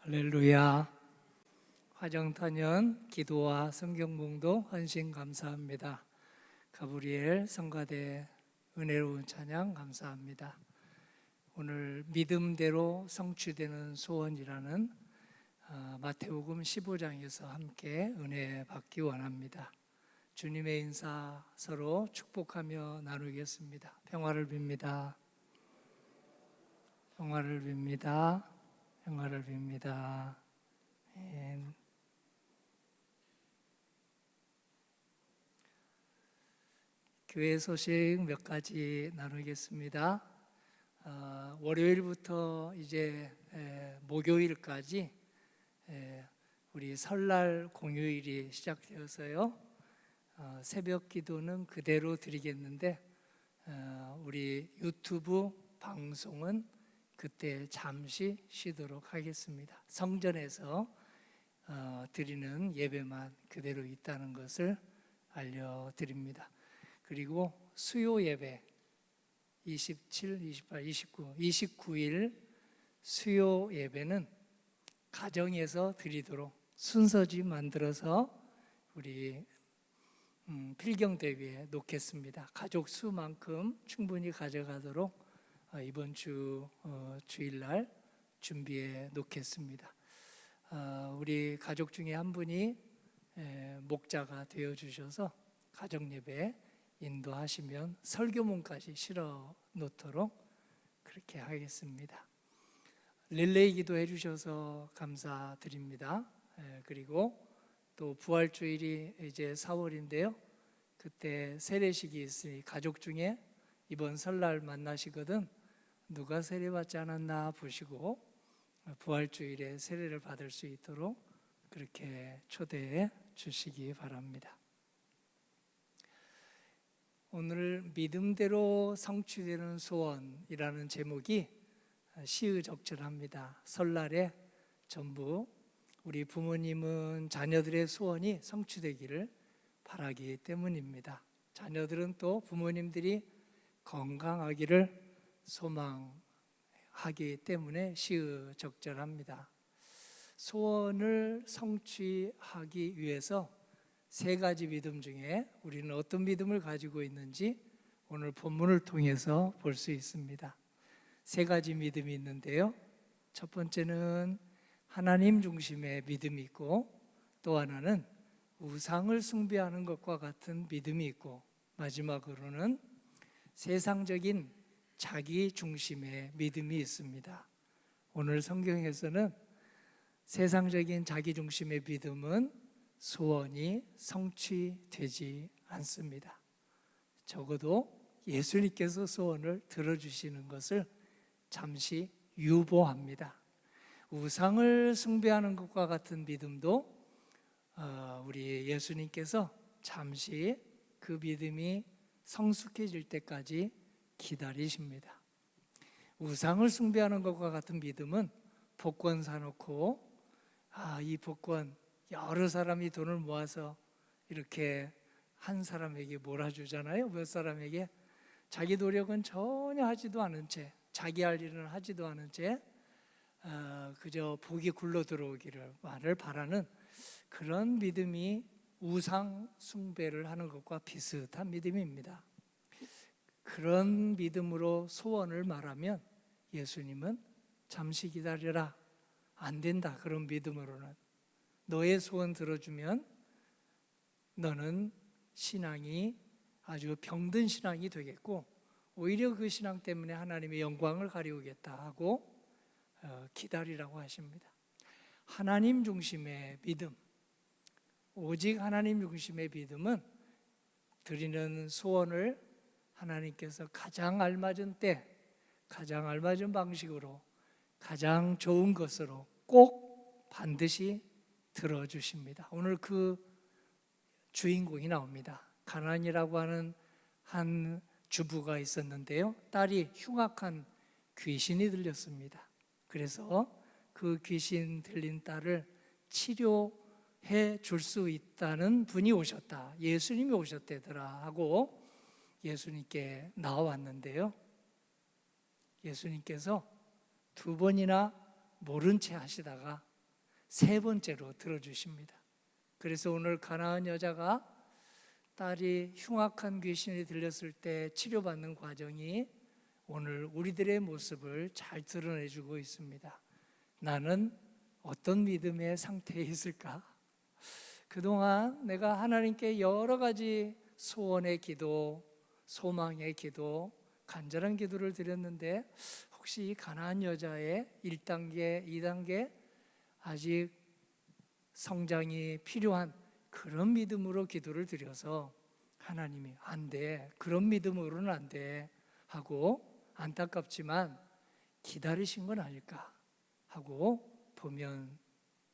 할렐루야. 화정탄연 기도와 성경봉도 헌신 감사합니다. 가브리엘 성가대 은혜로운 찬양 감사합니다. 오늘 믿음대로 성취되는 소원이라는 마태복음 15장에서 함께 은혜 받기 원합니다. 주님의 인사 서로 축복하며 나누겠습니다. 평화를 빕니다. 평화를 빕니다. 평화를 빕니다. 교회 소식 몇 가지 나누겠습니다. 월요일부터 이제 목요일까지 우리 설날 공휴일이 시작되어서요. 새벽 기도는 그대로 드리겠는데 우리 유튜브 방송은 그때 잠시 쉬도록 하겠습니다. 성전에서 드리는 예배만 그대로 있다는 것을 알려드립니다. 그리고 수요 예배 27, 28, 29일 수요 예배는 가정에서 드리도록 순서지 만들어서 우리 필경 대비에 놓겠습니다. 가족 수만큼 충분히 가져가도록 이번 주일날 준비해 놓겠습니다. 우리 가족 중에 한 분이 목자가 되어 주셔서 가정 예배 인도하시면 설교문까지 실어 놓도록 그렇게 하겠습니다. 릴레이 기도해 주셔서 감사드립니다. 그리고 또 부활주일이 이제 4월인데요. 그때 세례식이 있으니 가족 중에 이번 설날 만나시거든 누가 세례받지 않았나 보시고 부활주일에 세례를 받을 수 있도록 그렇게 초대해 주시기 바랍니다. 오늘 믿음대로 성취되는 소원이라는 제목이 시의적절합니다. 설날에 전부 우리 부모님은 자녀들의 소원이 성취되기를 바라기 때문입니다. 자녀들은 또 부모님들이 건강하기를 소망하기 때문에 시의적절합니다. 소원을 성취하기 위해서 세 가지 믿음 중에 우리는 어떤 믿음을 가지고 있는지 오늘 본문을 통해서 볼 수 있습니다. 세 가지 믿음이 있는데요. 첫 번째는 하나님 중심의 믿음이 있고, 또 하나는 우상을 숭배하는 것과 같은 믿음이 있고, 마지막으로는 세상적인 자기 중심의 믿음이 있습니다. 오늘 성경에서는 세상적인 자기 중심의 믿음은 소원이 성취되지 않습니다. 적어도 예수님께서 소원을 들어주시는 것을 잠시 유보합니다. 우상을 숭배하는 것과 같은 믿음도 우리 예수님께서 잠시 그 믿음이 성숙해질 때까지 기다리십니다. 우상을 숭배하는 것과 같은 믿음은 복권 사놓고 이 복권 여러 사람이 돈을 모아서 이렇게 한 사람에게 몰아주잖아요. 몇 사람에게 자기 노력은 전혀 하지도 않은 채, 자기 할 일은 하지도 않은 채 그저 복이 굴러 들어오기를 말을 바라는 그런 믿음이 우상 숭배를 하는 것과 비슷한 믿음입니다. 그런 믿음으로 소원을 말하면 예수님은 잠시 기다려라, 안 된다. 그런 믿음으로는 너의 소원 들어주면 너는 신앙이 아주 병든 신앙이 되겠고 오히려 그 신앙 때문에 하나님의 영광을 가리우겠다 하고 기다리라고 하십니다. 하나님 중심의 믿음, 오직 하나님 중심의 믿음은 드리는 소원을 하나님께서 가장 알맞은 때, 가장 알맞은 방식으로, 가장 좋은 것으로 꼭 반드시 들어주십니다. 오늘 그 주인공이 나옵니다. 가나안이라고 하는 한 주부가 있었는데요. 딸이 흉악한 귀신이 들렸습니다. 그래서 그 귀신 들린 딸을 치료해 줄 수 있다는 분이 오셨다. 예수님이 오셨대더라 하고 예수님께 나왔는데요. 예수님께서 두 번이나 모른 채 하시다가 세 번째로 들어주십니다. 그래서 오늘 가나안 여자가 딸이 흉악한 귀신이 들렸을 때 치료받는 과정이 오늘 우리들의 모습을 잘 드러내주고 있습니다. 나는 어떤 믿음의 상태에 있을까? 그동안 내가 하나님께 여러 가지 소원의 기도, 소망의 기도, 간절한 기도를 드렸는데 혹시 이 가나안 여자의 1단계, 2단계 아직 성장이 필요한 그런 믿음으로 기도를 드려서 하나님이 안 돼, 그런 믿음으로는 안 돼 하고 안타깝지만 기다리신 건 아닐까 하고 보면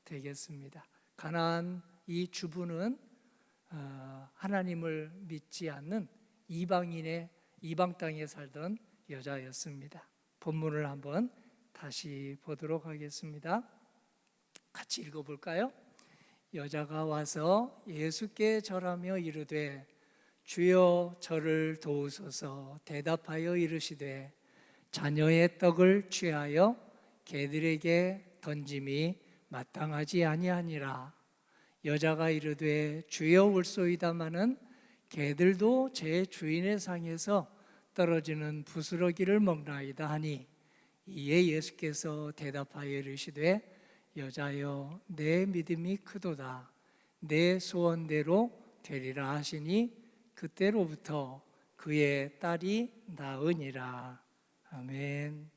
되겠습니다. 가나안 이 주부는 하나님을 믿지 않는 이방 땅에 살던 여자였습니다. 본문을 한번 다시 보도록 하겠습니다. 같이 읽어볼까요? 여자가 와서 예수께 절하며 이르되 주여 저를 도우소서. 대답하여 이르시되 자녀의 떡을 취하여 개들에게 던짐이 마땅하지 아니하니라. 여자가 이르되 주여 올소이다마는 개들도 제 주인의 상에서 떨어지는 부스러기를 먹나이다 하니, 이에 예수께서 대답하여 이르시되 여자여 내 믿음이 크도다. 내 소원대로 되리라 하시니 그때로부터 그의 딸이 나으니라. 아멘.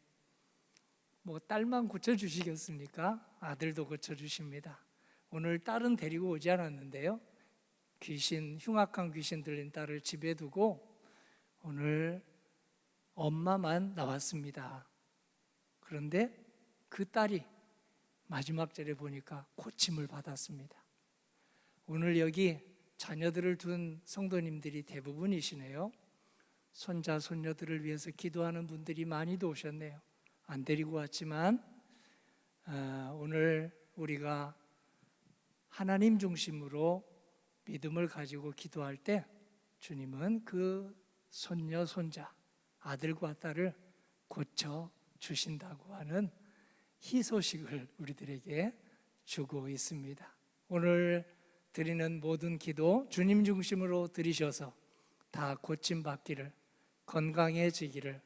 딸만 고쳐주시겠습니까? 아들도 고쳐주십니다. 오늘 딸은 데리고 오지 않았는데요, 흉악한 귀신 들린 딸을 집에 두고 오늘 엄마만 나왔습니다. 그런데 그 딸이 마지막 절에 보니까 고침을 받았습니다. 오늘 여기 자녀들을 둔 성도님들이 대부분이시네요. 손자, 손녀들을 위해서 기도하는 분들이 많이도 오셨네요. 안 데리고 왔지만 오늘 우리가 하나님 중심으로 믿음을 가지고 기도할 때 주님은 그 손녀, 손자, 아들과 딸을 고쳐주신다고 하는 희소식을 우리들에게 주고 있습니다. 오늘 드리는 모든 기도 주님 중심으로 드리셔서 다 고침받기를, 건강해지기를,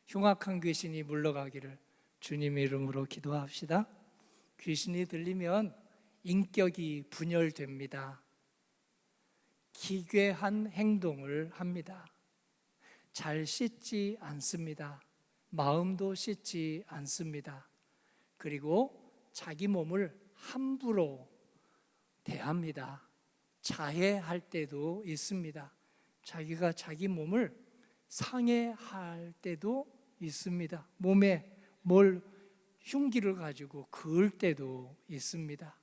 흉악한 귀신이 물러가기를 주님 이름으로 기도합시다. 귀신이 들리면 인격이 분열됩니다. 기괴한 행동을 합니다. 잘 씻지 않습니다. 마음도 씻지 않습니다. 그리고 자기 몸을 함부로 대합니다. 자해할 때도 있습니다. 자기가 자기 몸을 상해할 때도 있습니다. 몸에 흉기를 가지고 그을 때도 있습니다.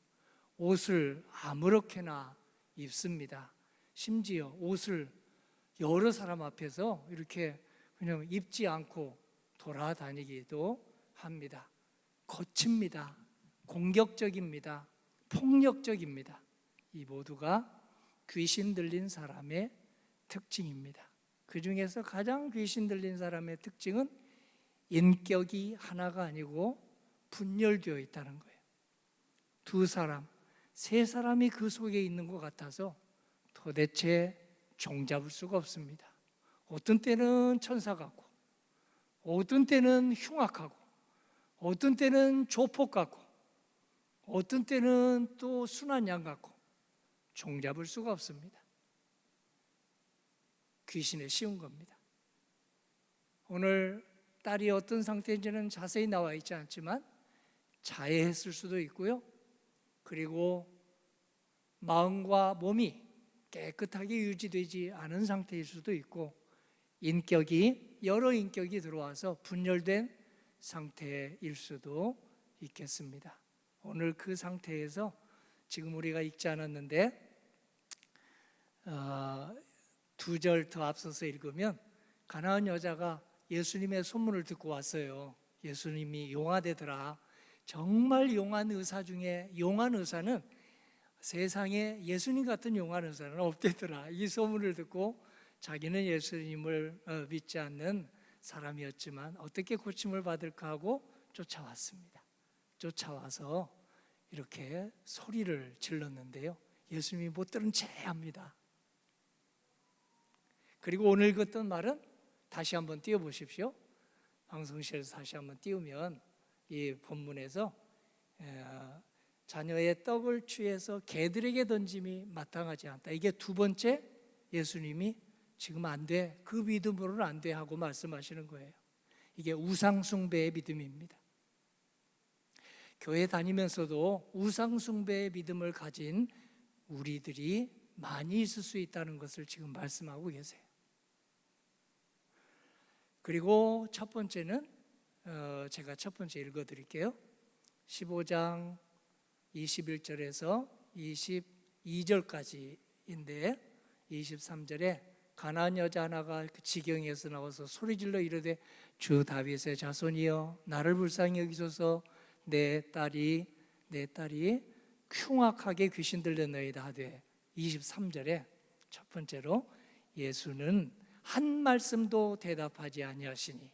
옷을 아무렇게나 입습니다. 심지어 옷을 여러 사람 앞에서 이렇게 그냥 입지 않고 돌아다니기도 합니다. 거칩니다. 공격적입니다. 폭력적입니다. 이 모두가 귀신 들린 사람의 특징입니다. 그 중에서 가장 귀신 들린 사람의 특징은 인격이 하나가 아니고 분열되어 있다는 거예요. 두 사람, 세 사람이 그 속에 있는 것 같아서 도대체 종잡을 수가 없습니다. 어떤 때는 천사 같고, 어떤 때는 흉악하고, 어떤 때는 조폭 같고, 어떤 때는 또 순한 양 같고, 종잡을 수가 없습니다. 귀신에 씌운 겁니다. 오늘 딸이 어떤 상태인지는 자세히 나와 있지 않지만 자해했을 수도 있고요, 그리고 마음과 몸이 깨끗하게 유지되지 않은 상태일 수도 있고, 여러 인격이 들어와서 분열된 상태일 수도 있겠습니다. 오늘 그 상태에서 지금 우리가 읽지 않았는데 2절 더 앞서서 읽으면 가나안 여자가 예수님의 소문을 듣고 왔어요. 예수님이 용하되더라. 정말 용한 의사 중에 용한 의사는, 세상에 예수님 같은 용한 의사는 없대더라. 이 소문을 듣고 자기는 예수님을 믿지 않는 사람이었지만 어떻게 고침을 받을까 하고 쫓아왔습니다. 쫓아와서 이렇게 소리를 질렀는데요. 예수님이 못 들은 채 합니다. 그리고 오늘 읽었던 말은 다시 한번 띄워보십시오. 방송실에서 다시 한번 띄우면 이 본문에서 자녀의 떡을 취해서 개들에게 던짐이 마땅하지 않다. 이게 두 번째 예수님이 지금 안 돼, 그 믿음으로는 안 돼 하고 말씀하시는 거예요. 이게 우상숭배의 믿음입니다. 교회 다니면서도 우상숭배의 믿음을 가진 우리들이 많이 있을 수 있다는 것을 지금 말씀하고 계세요. 그리고 첫 번째는 제가 첫 번째 읽어드릴게요. 15장 21절에서 22절까지인데 23절에 가나안 여자 하나가 그 지경에서 나와서 소리질러 이르되 주 다윗의 자손이여 나를 불쌍히 여기소서 내 딸이 흉악하게 귀신 들렸나이다 하되 23절에 첫 번째로 예수는 한 말씀도 대답하지 아니하시니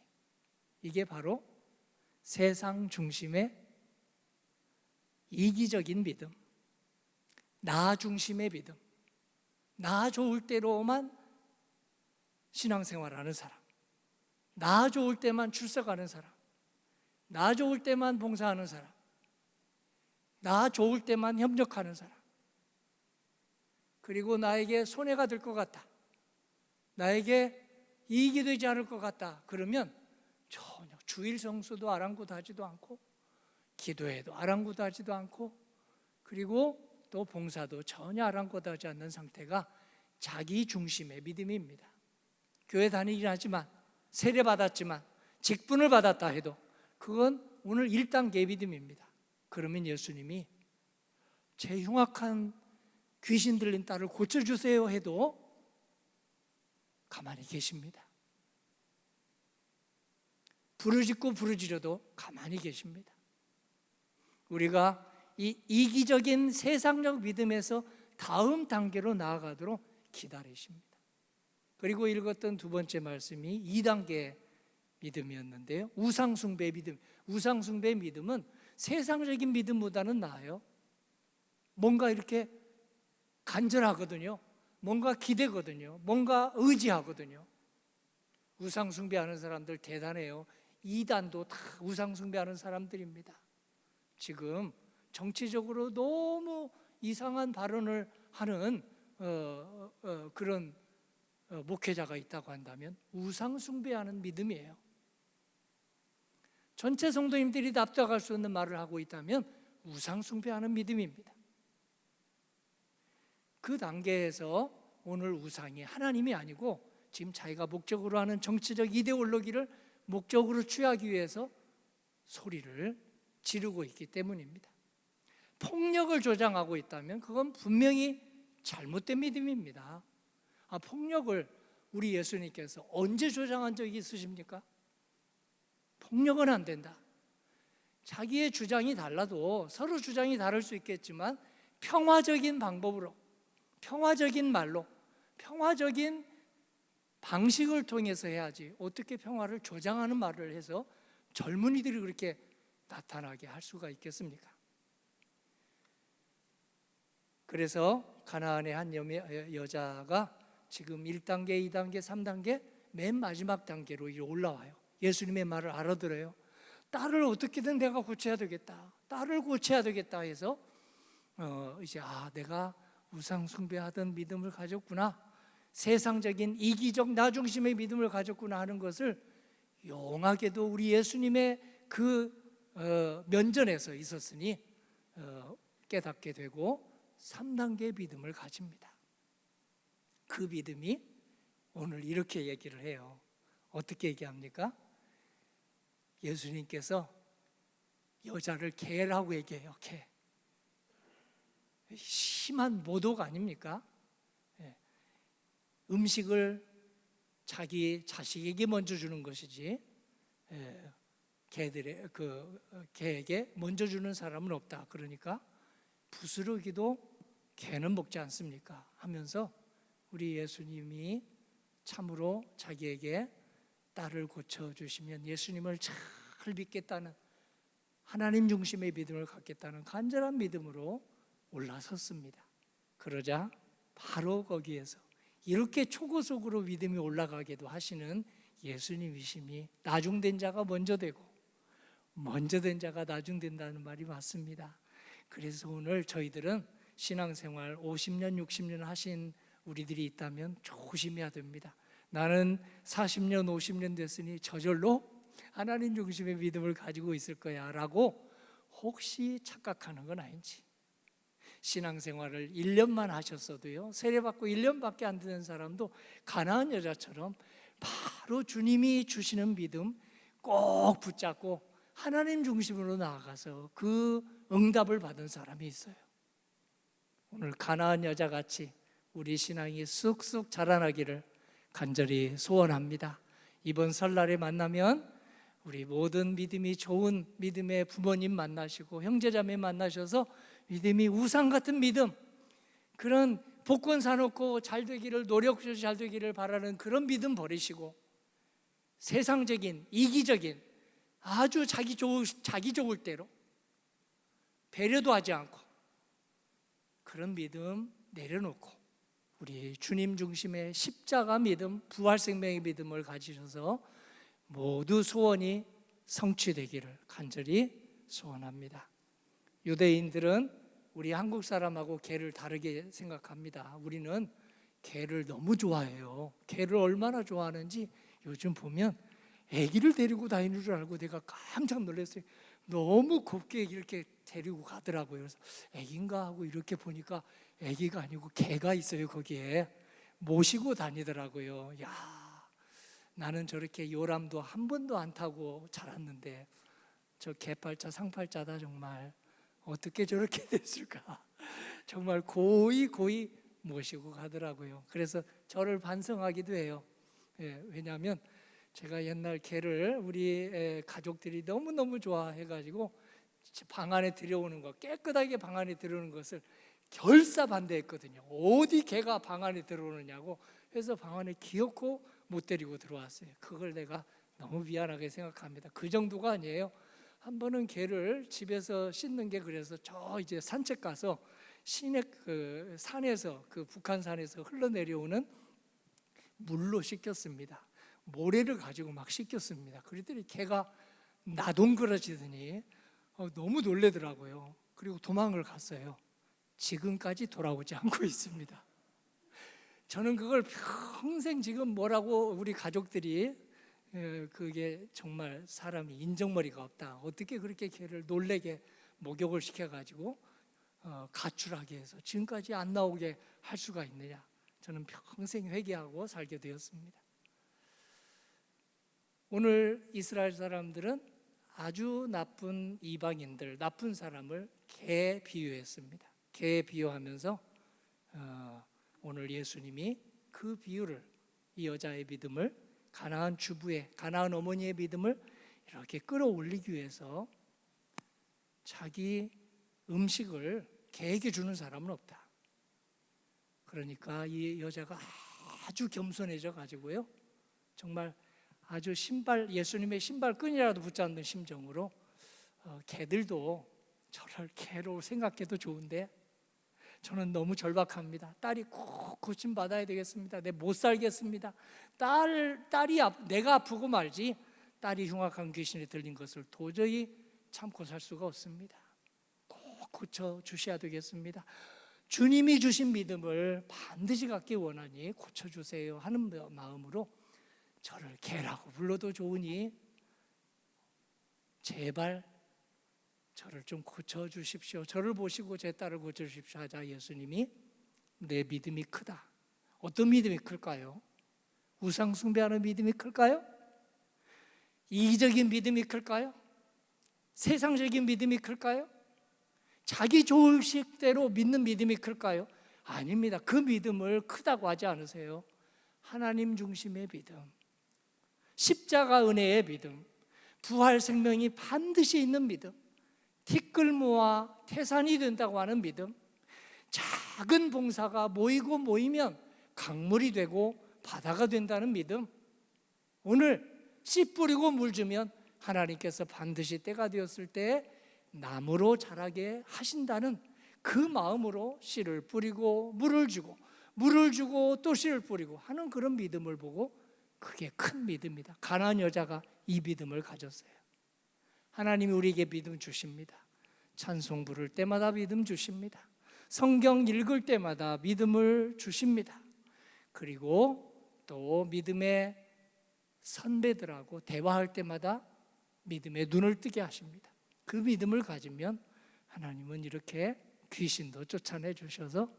이게 바로 세상 중심의 이기적인 믿음, 나 중심의 믿음, 나 좋을 대로만 신앙생활하는 사람, 나 좋을 때만 출석하는 사람, 나 좋을 때만 봉사하는 사람, 나 좋을 때만 협력하는 사람, 그리고 나에게 손해가 될 것 같다, 나에게 이익이 되지 않을 것 같다 그러면 전혀 주일 성수도 아랑곳하지도 않고 기도회도 아랑곳하지도 않고 그리고 또 봉사도 전혀 아랑곳하지 않는 상태가 자기 중심의 믿음입니다. 교회 다니긴 하지만 세례받았지만 직분을 받았다 해도 그건 오늘 1단계의 믿음입니다. 그러면 예수님이 제 흉악한 귀신 들린 딸을 고쳐주세요 해도 가만히 계십니다. 부르짖고 부르짖어도 가만히 계십니다. 우리가 이 이기적인 세상적 믿음에서 다음 단계로 나아가도록 기다리십니다. 그리고 읽었던 두 번째 말씀이 2단계 믿음이었는데요. 우상숭배 믿음. 우상숭배 믿음은 세상적인 믿음보다는 나아요. 뭔가 이렇게 간절하거든요. 뭔가 기대거든요. 뭔가 의지하거든요. 우상숭배하는 사람들 대단해요. 이단도 다 우상숭배하는 사람들입니다. 지금 정치적으로 너무 이상한 발언을 하는 그런 목회자가 있다고 한다면 우상숭배하는 믿음이에요. 전체 성도님들이 납득할 수 없는 말을 하고 있다면 우상숭배하는 믿음입니다. 그 단계에서 오늘 우상이 하나님이 아니고 지금 자기가 목적으로 하는 정치적 이데올로기를 목적으로 취하기 위해서 소리를 지르고 있기 때문입니다. 폭력을 조장하고 있다면 그건 분명히 잘못된 믿음입니다. 폭력을 우리 예수님께서 언제 조장한 적이 있으십니까? 폭력은 안 된다. 자기의 주장이 달라도 서로 주장이 다를 수 있겠지만 평화적인 방법으로, 평화적인 말로, 평화적인 방식을 통해서 해야지 어떻게 평화를 조장하는 말을 해서 젊은이들이 그렇게 나타나게 할 수가 있겠습니까? 그래서 가나안의 한 여자가 지금 1단계, 2단계, 3단계 맨 마지막 단계로 올라와요. 예수님의 말을 알아들어요. 딸을 어떻게든 내가 고쳐야 되겠다. 딸을 고쳐야 되겠다 해서 이제 내가 우상 숭배하던 믿음을 가졌구나. 세상적인 이기적 나 중심의 믿음을 가졌구나 하는 것을 용하게도 우리 예수님의 그 면전에서 있었으니 깨닫게 되고 3단계의 믿음을 가집니다. 그 믿음이 오늘 이렇게 얘기를 해요. 어떻게 얘기합니까? 예수님께서 여자를 개라고 얘기해요. 개. 심한 모독 아닙니까? 음식을 자기 자식에게 먼저 주는 것이지 개에게 먼저 주는 사람은 없다. 그러니까 부스러기도 개는 먹지 않습니까? 하면서 우리 예수님이 참으로 자기에게 딸을 고쳐주시면 예수님을 잘 믿겠다는 하나님 중심의 믿음을 갖겠다는 간절한 믿음으로 올라섰습니다. 그러자 바로 거기에서 이렇게 초고속으로 믿음이 올라가게도 하시는 예수님이심이 나중된 자가 먼저 되고 먼저 된 자가 나중된다는 말이 맞습니다. 그래서 오늘 저희들은 신앙생활 50년, 60년 하신 우리들이 있다면 조심해야 됩니다. 나는 40년, 50년 됐으니 저절로 하나님 중심의 믿음을 가지고 있을 거야 라고 혹시 착각하는 건 아닌지. 신앙생활을 1년만 하셨어도요, 세례받고 1년밖에 안 되는 사람도 가나안 여자처럼 바로 주님이 주시는 믿음 꼭 붙잡고 하나님 중심으로 나아가서 그 응답을 받은 사람이 있어요. 오늘 가나안 여자같이 우리 신앙이 쑥쑥 자라나기를 간절히 소원합니다. 이번 설날에 만나면 우리 모든 믿음이 좋은 믿음의 부모님 만나시고 형제자매 만나셔서 믿음이 우상 같은 믿음, 그런 복권 사놓고 잘 되기를, 노력해서 잘 되기를 바라는 그런 믿음 버리시고 세상적인 이기적인 아주 자기 좋을 대로 배려도 하지 않고 그런 믿음 내려놓고 우리 주님 중심의 십자가 믿음, 부활 생명의 믿음을 가지셔서 모두 소원이 성취되기를 간절히 소원합니다. 유대인들은 우리 한국 사람하고 개를 다르게 생각합니다. 우리는 개를 너무 좋아해요. 개를 얼마나 좋아하는지 요즘 보면 아기를 데리고 다니는 줄 알고 내가 깜짝 놀랐어요. 너무 곱게 이렇게 데리고 가더라고요. 그래서 아기인가 하고 이렇게 보니까 아기가 아니고 개가 있어요. 거기에 모시고 다니더라고요. 야, 나는 저렇게 요람도 한 번도 안 타고 자랐는데 저 개팔자 상팔자다. 정말 어떻게 저렇게 됐을까. 정말 고이 모시고 가더라고요. 그래서 저를 반성하기도 해요. 왜냐하면 제가 옛날 개를 우리 가족들이 너무너무 좋아해가지고 방 안에 들여오는 거, 깨끗하게 방 안에 들어오는 것을 결사 반대했거든요. 어디 개가 방 안에 들어오느냐고 해서 방 안에 기어코 못 데리고 들어왔어요. 그걸 내가 너무 미안하게 생각합니다. 그 정도가 아니에요. 한 번은 개를 집에서 씻는 게 그래서 저 이제 산책 가서 시내 그 산에서, 그 북한산에서 흘러내려오는 물로 씻겼습니다. 모래를 가지고 막 씻겼습니다. 그랬더니 개가 나동그러지더니 너무 놀래더라고요. 그리고 도망을 갔어요. 지금까지 돌아오지 않고 있습니다. 저는 그걸 평생 지금 뭐라고 우리 가족들이 그게 정말 사람이 인정머리가 없다. 어떻게 그렇게 개를 놀래게 목욕을 시켜가지고 가출하게 해서 지금까지 안 나오게 할 수가 있느냐. 저는 평생 회개하고 살게 되었습니다. 오늘 이스라엘 사람들은 아주 나쁜 이방인들, 나쁜 사람을 개에 비유했습니다. 개에 비유하면서 오늘 예수님이 그 비유를, 이 여자의 믿음을, 가나안 주부의, 가나안 어머니의 믿음을 이렇게 끌어올리기 위해서 자기 음식을 개에게 주는 사람은 없다. 그러니까 이 여자가 아주 겸손해져 가지고요, 정말 아주 예수님의 신발끈이라도 붙잡는 심정으로 개들도 저를 개로 생각해도 좋은데 저는 너무 절박합니다. 딸이 꼭 고침받아야 되겠습니다. 내 못 살겠습니다. 내가 아프고 말지 딸이 흉악한 귀신에 들린 것을 도저히 참고 살 수가 없습니다. 꼭 고쳐주셔야 되겠습니다. 주님이 주신 믿음을 반드시 갖기 원하니 고쳐주세요 하는 마음으로 저를 개라고 불러도 좋으니 제발 저를 좀 고쳐주십시오. 저를 보시고 제 딸을 고쳐주십시오 하자 예수님이 내 믿음이 크다. 어떤 믿음이 클까요? 우상 숭배하는 믿음이 클까요? 이기적인 믿음이 클까요? 세상적인 믿음이 클까요? 자기 좋으식대로 믿는 믿음이 클까요? 아닙니다. 그 믿음을 크다고 하지 않으세요. 하나님 중심의 믿음, 십자가 은혜의 믿음, 부활 생명이 반드시 있는 믿음, 티끌모아 태산이 된다고 하는 믿음, 작은 봉사가 모이면 강물이 되고 바다가 된다는 믿음, 오늘 씨 뿌리고 물 주면 하나님께서 반드시 때가 되었을 때 나무로 자라게 하신다는 그 마음으로 씨를 뿌리고 물을 주고 또 씨를 뿌리고 하는 그런 믿음을 보고, 그게 큰 믿음이다. 가나안 여자가 이 믿음을 가졌어요. 하나님이 우리에게 믿음 주십니다. 찬송 부를 때마다 믿음 주십니다. 성경 읽을 때마다 믿음을 주십니다. 그리고 또 믿음의 선배들하고 대화할 때마다 믿음의 눈을 뜨게 하십니다. 그 믿음을 가지면 하나님은 이렇게 귀신도 쫓아내 주셔서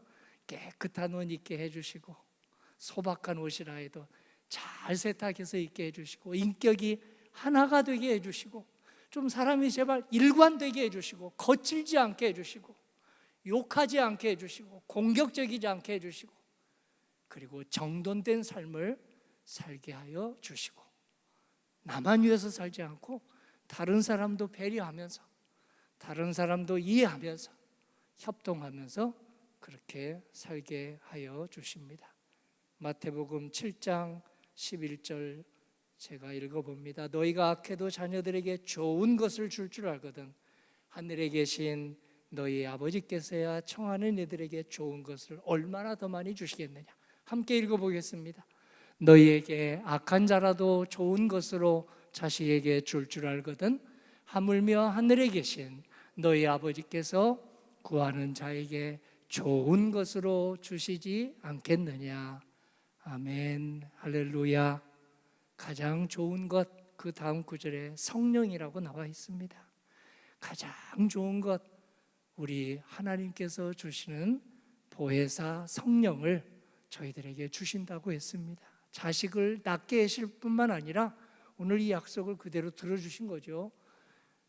깨끗한 옷 입게 해주시고, 소박한 옷이라 해도 잘 세탁해서 입게 해주시고, 인격이 하나가 되게 해주시고, 좀 사람이 제발 일관되게 해주시고, 거칠지 않게 해주시고, 욕하지 않게 해주시고, 공격적이지 않게 해주시고, 그리고 정돈된 삶을 살게 하여 주시고, 나만 위해서 살지 않고 다른 사람도 배려하면서, 다른 사람도 이해하면서, 협동하면서 그렇게 살게 하여 주십니다. 마태복음 7장 11절 제가 읽어봅니다. 너희가 악해도 자녀들에게 좋은 것을 줄 알거든 하늘에 계신 너희 아버지께서야 청하는 이들에게 좋은 것을 얼마나 더 많이 주시겠느냐. 함께 읽어보겠습니다. 너희에게 악한 자라도 좋은 것으로 자식에게 줄 알거든 하물며 하늘에 계신 너희 아버지께서 구하는 자에게 좋은 것으로 주시지 않겠느냐. 아멘. 할렐루야. 가장 좋은 것, 그 다음 구절에 성령이라고 나와 있습니다. 가장 좋은 것, 우리 하나님께서 주시는 보혜사 성령을 저희들에게 주신다고 했습니다. 자식을 낳게 하실 뿐만 아니라 오늘 이 약속을 그대로 들어주신 거죠.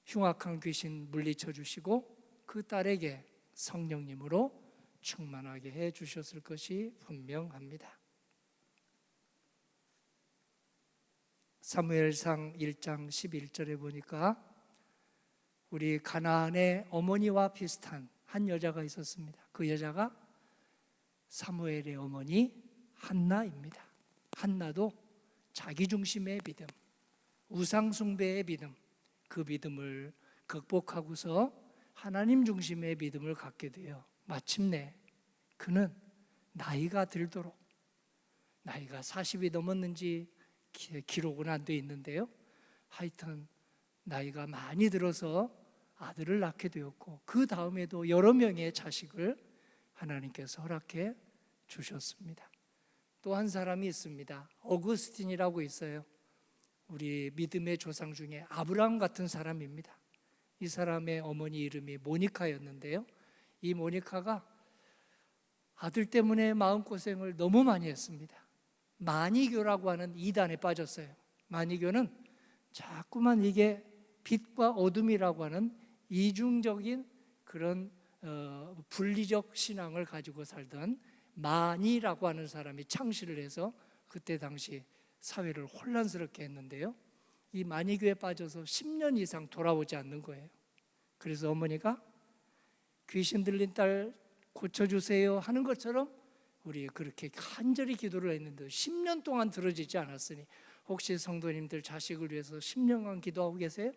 흉악한 귀신 물리쳐 주시고 그 딸에게 성령님으로 충만하게 해 주셨을 것이 분명합니다. 사무엘상 1장 11절에 보니까 우리 가나안의 어머니와 비슷한 한 여자가 있었습니다. 그 여자가 사무엘의 어머니 한나입니다. 한나도 자기 중심의 믿음, 우상 숭배의 믿음, 그 믿음을 극복하고서 하나님 중심의 믿음을 갖게 돼요. 마침내 그는 나이가 들도록, 나이가 40이 넘었는지 기록은 안 돼 있는데요, 하여튼 나이가 많이 들어서 아들을 낳게 되었고, 그 다음에도 여러 명의 자식을 하나님께서 허락해 주셨습니다. 또 한 사람이 있습니다. 어거스틴이라고 있어요. 우리 믿음의 조상 중에 아브라함 같은 사람입니다. 이 사람의 어머니 이름이 모니카였는데요, 이 모니카가 아들 때문에 마음고생을 너무 많이 했습니다. 마니교라고 하는 이단에 빠졌어요. 마니교는 자꾸만 이게 빛과 어둠이라고 하는 이중적인 그런 분리적 신앙을 가지고 살던 마니라고 하는 사람이 창시를 해서 그때 당시 사회를 혼란스럽게 했는데요, 이 마니교에 빠져서 10년 이상 돌아오지 않는 거예요. 그래서 어머니가 귀신 들린 딸 고쳐주세요 하는 것처럼 우리 그렇게 간절히 기도를 했는데 10년 동안 들어지지 않았으니, 혹시 성도님들 자식을 위해서 10년간 기도하고 계세요?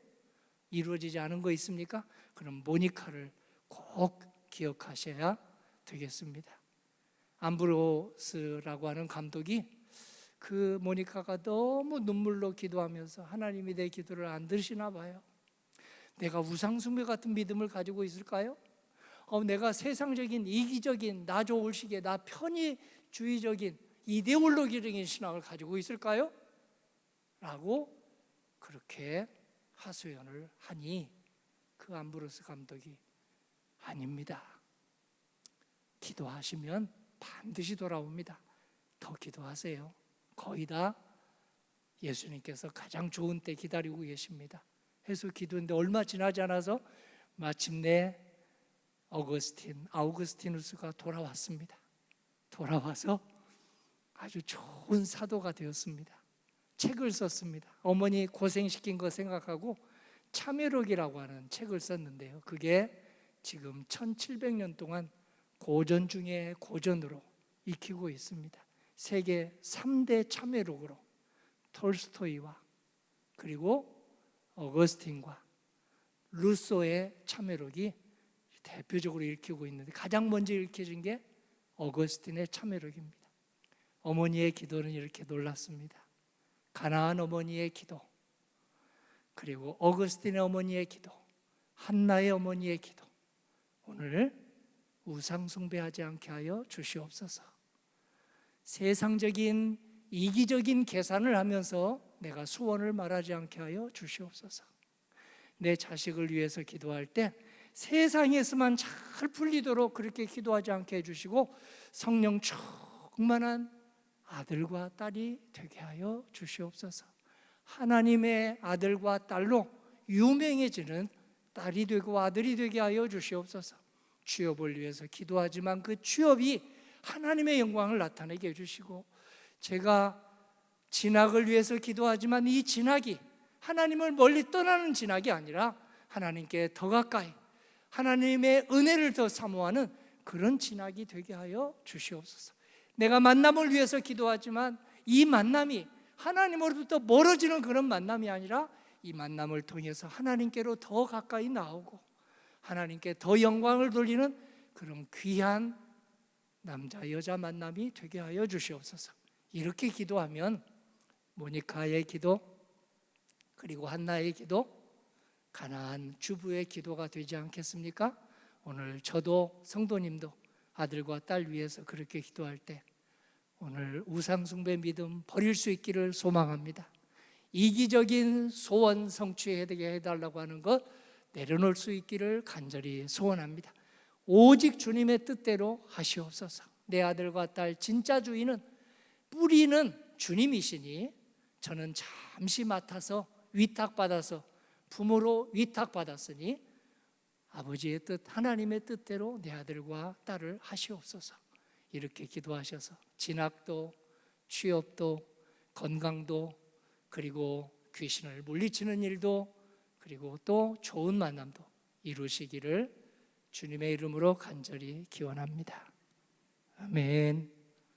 이루어지지 않은 거 있습니까? 그럼 모니카를 꼭 기억하셔야 되겠습니다. 암브로스라고 하는 감독이 그 모니카가 너무 눈물로 기도하면서 하나님이 내 기도를 안 들으시나 봐요. 내가 우상숭배 같은 믿음을 가지고 있을까요? 내가 세상적인 이기적인 나 좋을시계, 나 편의주의적인 이데올로기적인 신앙을 가지고 있을까요? 라고 그렇게 하소연을 하니 그 암브로스 감독이 아닙니다. 기도하시면 반드시 돌아옵니다. 더 기도하세요. 거의 다 예수님께서 가장 좋은 때 기다리고 계십니다. 해서 기도했는데 얼마 지나지 않아서 마침내 아우구스티누스가 돌아왔습니다. 돌아와서 아주 좋은 사도가 되었습니다. 책을 썼습니다. 어머니 고생시킨 거 생각하고 참회록이라고 하는 책을 썼는데요, 그게 지금 1700년 동안 고전 중에 고전으로 익히고 있습니다. 세계 3대 참회록으로 톨스토이와 그리고 어거스틴과 루소의 참회록이 대표적으로 읽히고 있는데, 가장 먼저 읽혀진 게 어거스틴의 참회록입니다. 어머니의 기도는 이렇게 놀랐습니다. 가나안 어머니의 기도, 그리고 어거스틴의 어머니의 기도, 한나의 어머니의 기도, 오늘 우상 숭배하지 않게 하여 주시옵소서. 세상적인 이기적인 계산을 하면서 내가 소원을 말하지 않게 하여 주시옵소서. 내 자식을 위해서 기도할 때 세상에서만 잘 풀리도록 그렇게 기도하지 않게 해주시고, 성령 충만한 아들과 딸이 되게 하여 주시옵소서. 하나님의 아들과 딸로 유명해지는 딸이 되고 아들이 되게 하여 주시옵소서. 취업을 위해서 기도하지만 그 취업이 하나님의 영광을 나타내게 해주시고, 제가 진학을 위해서 기도하지만 이 진학이 하나님을 멀리 떠나는 진학이 아니라 하나님께 더 가까이 하나님의 은혜를 더 사모하는 그런 진학이 되게 하여 주시옵소서. 내가 만남을 위해서 기도하지만 이 만남이 하나님으로부터 멀어지는 그런 만남이 아니라 이 만남을 통해서 하나님께로 더 가까이 나오고 하나님께 더 영광을 돌리는 그런 귀한 남자 여자 만남이 되게 하여 주시옵소서. 이렇게 기도하면 모니카의 기도, 그리고 한나의 기도, 가나안 주부의 기도가 되지 않겠습니까? 오늘 저도 성도님도 아들과 딸 위해서 그렇게 기도할 때 오늘 우상숭배 믿음 버릴 수 있기를 소망합니다. 이기적인 소원 성취되게 해달라고 하는 것 내려놓을 수 있기를 간절히 소원합니다. 오직 주님의 뜻대로 하시옵소서. 내 아들과 딸 진짜 주인은, 뿌리는 주님이시니 저는 잠시 맡아서 위탁받아서 부모로 위탁받았으니 아버지의 뜻, 하나님의 뜻대로 내 아들과 딸을 하시옵소서. 이렇게 기도하셔서 진학도, 취업도, 건강도, 그리고 귀신을 물리치는 일도, 그리고 또 좋은 만남도 이루시기를 주님의 이름으로 간절히 기원합니다. 아멘.